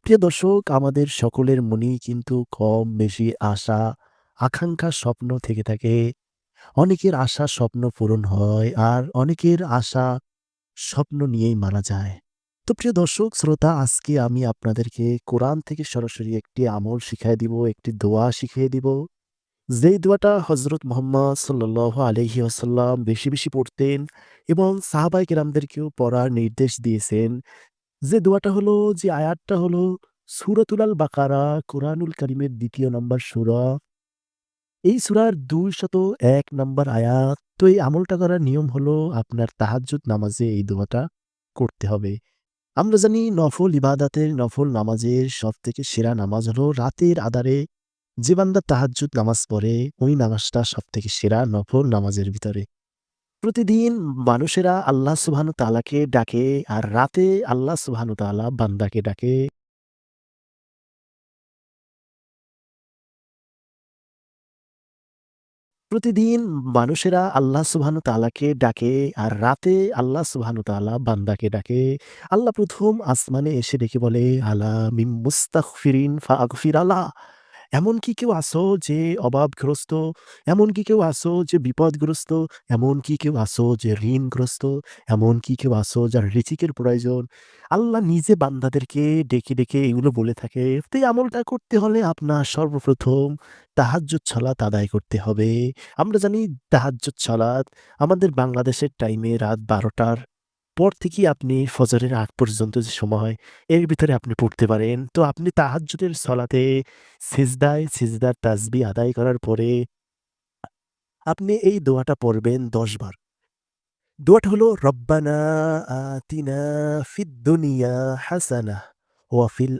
প্রিয় দর্শক, আমাদের সকলের মনেই কিন্তু কম বেশি আশা, আকাঙ্ক্ষা, স্বপ্ন থেকে থাকে। অনেকের আশা স্বপ্ন পূরণ হয়, আর অনেকের আশা স্বপ্ন নিয়েই মারা যায়। তো প্রিয় দর্শক শ্রোতা, আজকে আমি আপনাদেরকে কোরআন থেকে সরাসরি একটি আমল শিখাইয়া দিব, একটি দোয়া শিখিয়ে দিব। যেই দোয়াটা হযরত মুহাম্মদ সাল্লাল্লাহু আলাইহি ওয়াসাল্লাম বেশি, বেশি পড়তেন এবং সাহাবায়ে কেরামদেরকেও পড়ার নির্দেশ দিয়েছেন। যে দোয়াটা হলো, যে আয়াতটা হলো সূরাতুল আল বাকারা, কোরআনুল কারীমের ২য় নম্বর সূরা। এই সূরার ২০১ নম্বর আয়াত। তো এই আমলটা করার নিয়ম হলো আপনার তাহাজ্জুদ নামাজে এই দোয়াটা করতে হবে। আমরা জানি নফল ইবাদাতের, নফল নামাজের সবথেকে সেরা নামাজ হলো রাতের আঁধারে যে বান্দা তাহাজ্জুদ নামাজ পড়ে, ওই নামাজটা সবথেকে সেরা নফল নামাজের ভিতরে। প্রতিদিন মানুষেরা আল্লাহ সুবহানাহু ওয়া তাআলাকে ডাকে, আর রাতে আল্লাহ সুবহানাহু ওয়া তাআলা বান্দাকে ডাকে। প্রতিদিন মানুষেরা আল্লাহ সুবহানাহু ওয়া তাআলাকে ডাকে, আর রাতে আল্লাহ সুবহানাহু ওয়া তাআলা বান্দাকে ডাকে। আল্লাহ ১ম আসমানে এসে ডেকে বলে, আলা মিন মুস্তাগফিরিন ফাগফির আলাহ। এমন কি কেউ আছো যে অভাবগ্রস্ত? এমন কি কেউ আছো যে বিপদগ্রস্ত? এমন কি কেউ আছো যে ঋণগ্রস্ত? এমন কি কেউ আছো যার রিজিকের প্রয়োজন? আল্লাহ নিজে বান্দাদেরকে ডেকে, ডেকে এগুলো বলে থাকে। তো এই আমলটা করতে হলে আপনার সর্বপ্রথম তাহাজ্জুদ সালাত আদায় করতে হবে। আমরা জানি তাহাজ্জুদ সালাত আমাদের বাংলাদেশের টাইমে রাত ১২টার পর থেকেই আপনি ফজরের আগ পর্যন্ত যে সময়, এর ভিতরে আপনি পড়তে পারেন। তো আপনি তাহাজ্জুদের সলাতে সিজদায় সিজদার তাসবিহ আদায় করার পরে আপনি এই দোয়াটা পড়বেন ১০ বার। দোয়াটা হলো, রব্বানা আতিনা ফিদ দুনিয়া হাসানাহ ওয়া ফিল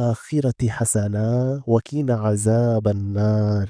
আখিরাতি হাসানাহ ওয়া কিনা আযাবান্নার।